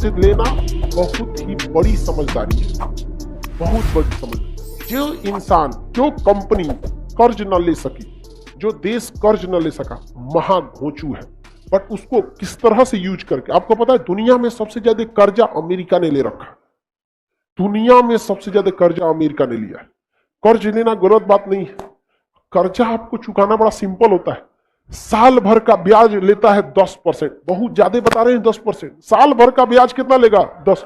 से लेना बहुत ही बड़ी समझदारी है, बहुत बड़ी समझदारी। जो इंसान, जो कंपनी कर्ज न ले सकी, जो देश कर्ज न ले सका, महाघोचू है। बट उसको किस तरह से यूज करके, आपको पता है दुनिया में सबसे ज्यादा कर्जा अमेरिका ने ले रखा है। दुनिया में सबसे ज्यादा कर्जा अमेरिका ने लिया है। कर्ज लेना गलत बात नहीं है, कर्जा आपको चुकाना बड़ा सिंपल होता है। साल भर का ब्याज लेता है 10%, बहुत ज्यादा बता रहे हैं 10%। साल भर का ब्याज कितना लेगा? 10।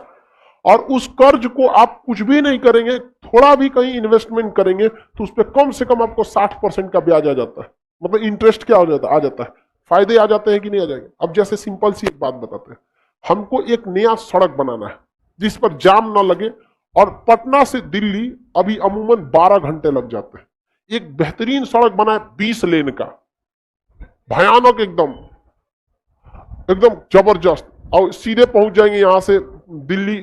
और उस कर्ज को आप कुछ भी नहीं करेंगे, थोड़ा भी कहीं इन्वेस्टमेंट करेंगे तो उस पर कम से कम आपको 60% का ब्याज आ जाता है। मतलब इंटरेस्ट क्या हो जाता है? आ जाता है। फायदे आ जाते हैं कि नहीं आ जाएंगे? अब जैसे सिंपल सी एक बात बताते हैं, हमको एक नया सड़क बनाना है जिस पर जाम ना लगे, और पटना से दिल्ली अभी अमूमन 12 घंटे लग जाते हैं। एक बेहतरीन सड़क बनाए 20 लेन का, भयानक, एकदम एकदम जबरदस्त, और सीधे पहुंच जाएंगे यहां से दिल्ली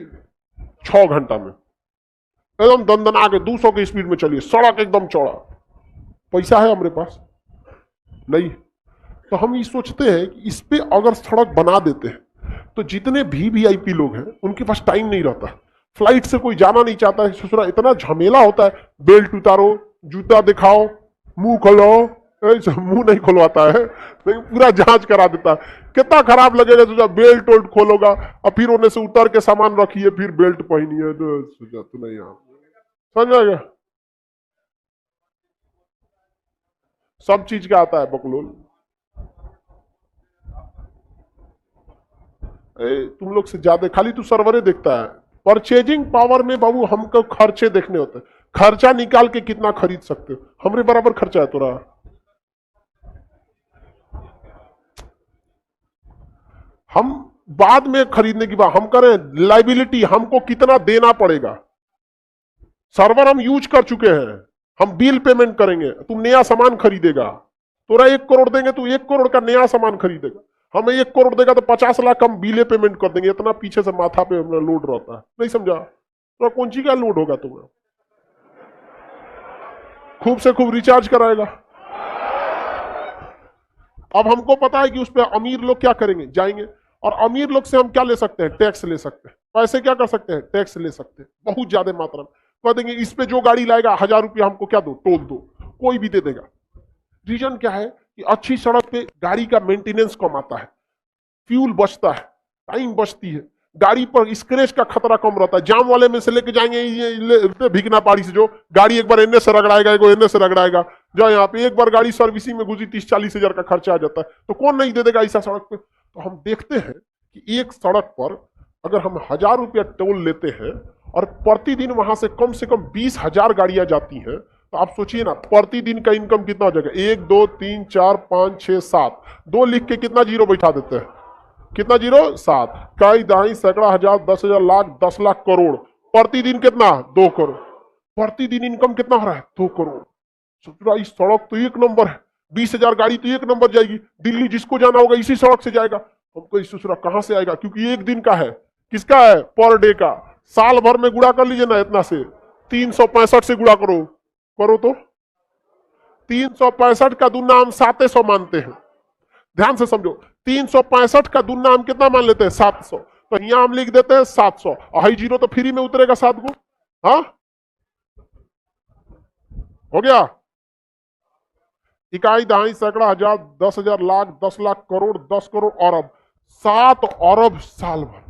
6 घंटा में, एकदम दंदना के 200 की स्पीड में चलिए, सड़क एकदम चौड़ा। पैसा है हमारे पास? नहीं। तो हम ये सोचते हैं कि इस पे अगर सड़क बना देते हैं तो जितने भी वीआईपी लोग हैं उनके पास टाइम नहीं रहता, फ्लाइट से कोई जाना नहीं चाहता है, ससुरा इतना झमेला होता है, बेल्ट उतारो, जूता दिखाओ, मुंह खोलो, मुंह नहीं खुलवाता है लेकिन पूरा जांच करा देता है। कितना खराब लगेगा तुझा, बेल्ट वोल्ट खोलोगा और फिर उन्हें से उतर के सामान रखिए, फिर बेल्ट पहनिए, तो नहीं आप समझ आएगा। सब चीज का आता है बकलोल। तुम लोग से ज्यादा खाली तू सर्वरे देखता है। परचेजिंग पावर में बाबू हमको खर्चे देखने होते हैं, खर्चा निकाल के कितना खरीद सकते हो। हमरे बराबर खर्चा है तोरा। हम बाद में खरीदने की बात हम करें, लाइबिलिटी हमको कितना देना पड़ेगा। सर्वर हम यूज कर चुके हैं, हम बिल पेमेंट करेंगे, तू नया सामान खरीदेगा, तोरा 1 करोड़ देंगे, तू 1 करोड़ का नया सामान खरीदेगा। हमें 1 करोड़ देगा तो 50 लाख हम बिले पेमेंट कर देंगे। इतना पीछे से माथा पे अपना लोड रहता है, नहीं समझा? तो कौन सी का लोड होगा तुम्हें? खूब से खूब रिचार्ज कराएगा। अब हमको पता है कि उस पर अमीर लोग क्या करेंगे, जाएंगे, और अमीर लोग से हम क्या ले सकते हैं? टैक्स ले सकते हैं। पैसे क्या कर सकते हैं? टैक्स ले सकते हैं, बहुत ज्यादा मात्रा में। कह देंगे इस पे जो गाड़ी लाएगा 1000 रुपया हमको क्या दो, टोल दो, कोई भी दे देगा। रीजन क्या है कि अच्छी सड़क पे गाड़ी का मेंटेनेंस कम आता है, फ्यूल बचता है, टाइम बचती है, गाड़ी पर स्क्रैच का खतरा कम रहता है। जाम वाले में से लेके जाएंगे ये भिगना पाड़ी से, जो गाड़ी एक बार एने से रगड़ाएगा, एने से रगड़ाएगा, जो यहाँ पे एक बार गाड़ी सर्विसिंग में गुजरी 30-40 हजार का खर्चा आ जाता है। तो कौन नहीं दे देगा ऐसा सड़क पे? तो हम देखते हैं कि एक सड़क पर अगर हम 1000 रुपया टोल लेते हैं और प्रतिदिन वहां से कम 20,000 गाड़ियां जाती हैं, तो आप सोचिए ना प्रतिदिन का इनकम कितना हो जाएगा। 1 2 3 4 5 6 7, 2 लिख के कितना जीरो बैठा देते हैं? कितना जीरो? 7। कई दहाई सैकड़ा हजार 10,000 लाख 10 लाख करोड़, प्रतिदिन कितना? 2 करोड़। प्रतिदिन इनकम कितना हो रहा है? 2 करोड़। सोच इस सड़क तो 1 नंबर है, 20,000 गाड़ी तो 1 नंबर जाएगी, दिल्ली जिसको जाना होगा इसी सड़क से जाएगा। हमको इस दूसरा कहां से आएगा? क्योंकि 1 दिन का है। किसका है? पर डे का। साल भर में गुड़ा कर लीजिए ना इतना से, 365 से गुड़ा करो, करो तो 365 का दुना हम 700 मानते हैं। ध्यान से समझो, 365 का दुना हम कितना मान लेते हैं? 700। तो यहां हम लिख देते हैं 700, और जीरो तो फ्री में उतरेगा 7 को। हाँ हो गया। इकाई दहाई सैकड़ा हजार 10,000 लाख 10 लाख करोड़ 10 करोड़ अरब, 7 अरब साल भर।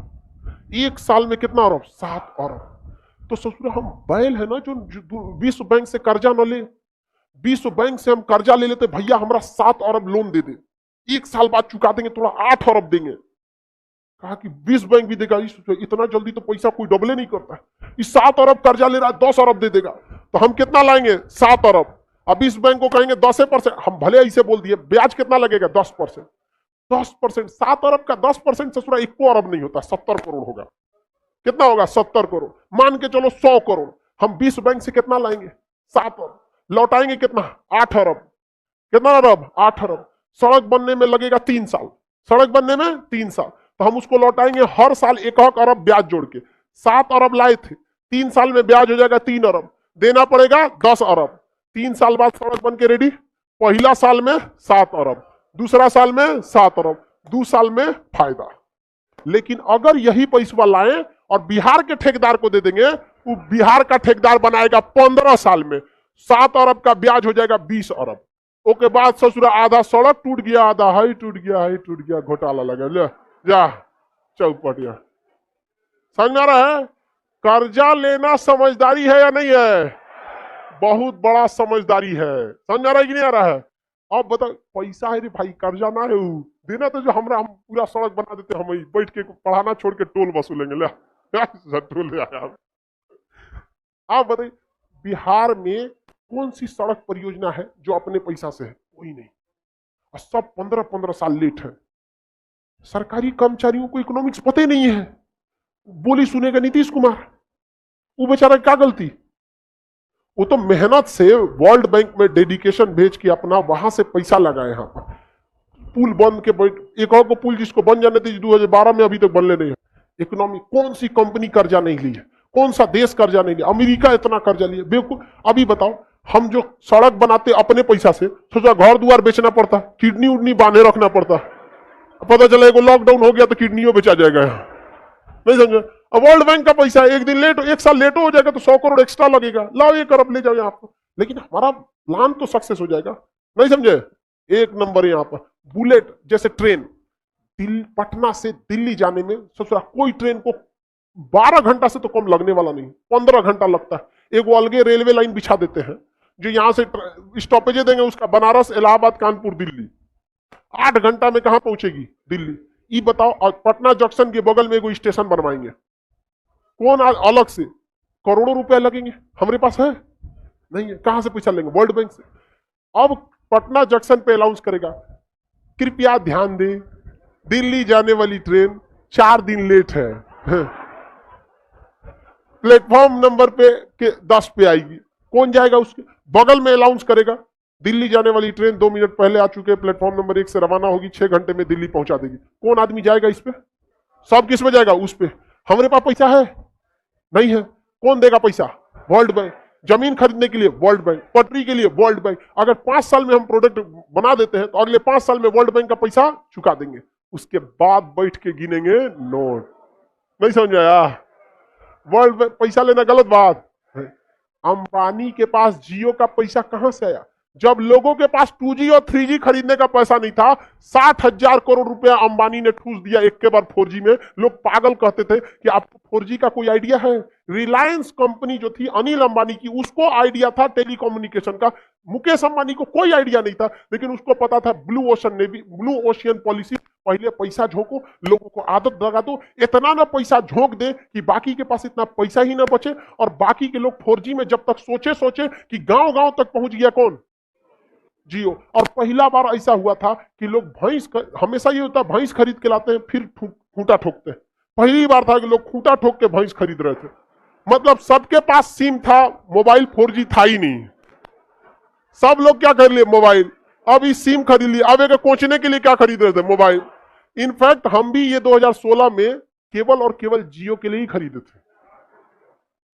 1 साल में कितना अरब? 7 अरब। तो सोचो हम बैल है ना जो विश्व बैंक से कर्जा न ले, विश्व बैंक से हम कर्जा ले लेते, भैया हमारा 7 अरब लोन दे दे, 1 साल बाद चुका देंगे, थोड़ा 8 अरब देंगे। कहा कि विश्व बैंक भी देगा, इतना जल्दी तो पैसा कोई डबले नहीं करता है। इस 7 अरब कर्जा ले रहा है, 10 अरब दे देगा, तो हम कितना लाएंगे? 7 अरब। अब इस बैंक को कहेंगे 10%, हम भले ऐसे बोल दिए, ब्याज कितना लगेगा? 10%। 10%, 7 अरब का 10% ससुरा 1 अरब नहीं होता, 70 करोड़ होगा। कितना होगा? 70 करोड़। मान के चलो 100 करोड़। हम विश्व बैंक से कितना लाएंगे? 7 अरब। लौटाएंगे कितना? 8 अरब। कितना अरब? 8 अरब। सड़क बनने में लगेगा 3 साल, सड़क बनने में 3 साल, तो हम उसको लौटाएंगे हर साल 1 अरब ब्याज जोड़ के। 7 अरब लाए थे, 3 साल में ब्याज हो जाएगा 3 अरब, देना पड़ेगा 10 अरब। 3 साल बाद सड़क बन के रेडी। पहला साल में 7 अरब, दूसरा साल में 7 अरब, 2 साल में फायदा। लेकिन अगर यही पैसा लाएं और बिहार के ठेकेदार को दे देंगे, वो बिहार का ठेकेदार बनाएगा 15 साल में 7 अरब का ब्याज हो जाएगा 20 अरब। ओके बाद ससुरा आधा सड़क टूट गया, आधा हाई टूट गया, हाई टूट गया, घोटाला लगा, ले जा चौपटिया। समझ आ रहा है? कर्जा लेना समझदारी है या नहीं है? बहुत बड़ा समझदारी है। समझ आ रहा है कि नहीं आ रहा है? अब बताओ, पैसा है रे भाई, कर्जा ना है देना तो जो हम पूरा सड़क बना देते, हम बैठ के पढ़ाना छोड़ के टोल वसूलेंगे। ले टोल ले आया। आप बताइए बिहार में कौन सी सड़क परियोजना है जो अपने पैसा से है? कोई नहीं। और सब 15-15 साल लेट है। सरकारी कर्मचारियों को इकोनॉमिक्स पता ही नहीं है, बोली सुनेगा नीतीश कुमार। वो बेचारा क्या गलती? वो तो मेहनत से वर्ल्ड बैंक में डेडिकेशन भेज के अपना वहां से पैसा लगाए। यहाँ पर पुल बंद के बैठ, एक और को पुल जिसको बन जाने थी 2012 में, अभी तक बनने नहीं है। इकोनॉमी कौन सी कंपनी कर्जा नहीं ली है? कौन सा देश कर्जा नहीं लिया? अमेरिका इतना कर्जा लिया बेवकूफ। अभी बताओ, हम जो सड़क बनाते अपने पैसा से, सोचा घर द्वार बेचना पड़ता, किडनी उडनी बांधे रखना पड़ता, पता चला लॉकडाउन हो गया तो किडनियों बेचा जाएगा। यहाँ नहीं समझे? अब वर्ल्ड बैंक का पैसा एक दिन लेट, एक साल लेट हो जाएगा तो 100 करोड़ एक्स्ट्रा लगेगा, लाओ 1 अरब ले जाओ यहाँ पर। लेकिन हमारा प्लान तो सक्सेस हो जाएगा। नहीं समझे? एक नंबर यहाँ पर बुलेट जैसे ट्रेन, पटना से दिल्ली जाने में सोचा कोई ट्रेन को 12 घंटा से तो कम लगने वाला नहीं, 15 घंटा लगता है। एक वो अलगे रेलवे लाइन बिछा देते हैं जो यहां से स्टॉपेज देंगे उसका, बनारस, इलाहाबाद, कानपुर, दिल्ली। 8 घंटा में कहां पहुंचेगी दिल्ली? ये बताओ। और पटना जंक्शन के बगल में कोई स्टेशन बनवाएंगे, कौन अलग से करोड़ों रुपए लगेंगे, हमारे पास है नहीं है, कहां से पैसा लेंगे? वर्ल्ड बैंक से। अब पटना जंक्शन पे अनाउंस करेगा, कृपया ध्यान दें, दिल्ली जाने वाली ट्रेन 4 दिन लेट है, प्लेटफॉर्म नंबर पे के 10 पे आएगी। कौन जाएगा? उसके बगल में अनाउंस करेगा, दिल्ली जाने वाली ट्रेन 2 मिनट पहले आ चुके, प्लेटफॉर्म नंबर 1 से रवाना होगी, 6 घंटे में दिल्ली पहुंचा देगी। कौन आदमी जाएगा इस पे? सब किस में जाएगा? उस पे। हमारे पास पैसा है नहीं है, कौन देगा पैसा? World bank. जमीन खरीदने के लिए वर्ल्ड बैंक, पटरी के लिए वर्ल्ड बैंक। अगर 5 साल में हम प्रोडक्ट बना देते हैं तो अगले 5 साल में वर्ल्ड बैंक का पैसा चुका देंगे। उसके बाद बैठ के गिनेंगे नोट। नहीं समझ आया? वर्ल्ड बैंक पैसा लेना गलत बात। अंबानी के पास जियो का पैसा कहां से आया? जब लोगों के पास 2G और 3G खरीदने का पैसा नहीं था, 60,000 करोड़ रुपया अंबानी ने ठूस दिया एक के बाद 4G में। लोग पागल कहते थे कि आपको 4G का कोई आइडिया है? रिलायंस कंपनी जो थी अनिल अंबानी की, उसको आइडिया था टेलीकम्युनिकेशन का। मुकेश अंबानी को कोई आइडिया नहीं था, लेकिन उसको पता था ब्लू ओशियन पॉलिसी। पहले पैसा झोंको, लोगों को आदत लगा दो, इतना ना पैसा झोंक दे कि बाकी के पास इतना पैसा ही ना बचे, और बाकी के लोग 4G में जब तक सोचे कि गांव तक पहुंच गया कौन? जियो। और पहला बार ऐसा हुआ था कि लोग हमेशा ये होता है भैंस खरीद के लाते हैं फिर खूंटा ठोकते हैं। पहली बार था कि लोग खूंटा ठोक के भैंस खरीद रहे थे। मतलब सबके पास सिम था, मोबाइल 4G था ही नहीं। सब लोग क्या कर लिए? मोबाइल। अब इस सिम खरीद लिए, अब एक कोचने के लिए क्या खरीद रहे थे? मोबाइल। इनफैक्ट हम भी ये 2016 में केवल और केवल जियो के लिए ही खरीदे थे।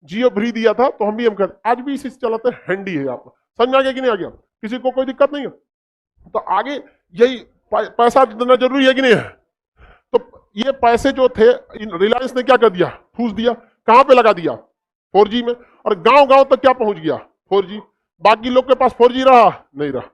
जियो फ्री दिया था तो हम भी आज भी इसे चलाते हैं, हैंडी है। आप समझ आ गया कि नहीं आ गया? किसी को कोई दिक्कत नहीं है? तो आगे यही पैसा देना जरूरी है कि नहीं है? तो ये पैसे जो थे रिलायंस ने क्या कर दिया? ठूस दिया। कहां पे लगा दिया? 4G में। और गांव तक क्या पहुंच गया? 4G। बाकी लोग के पास 4G रहा नहीं रहा।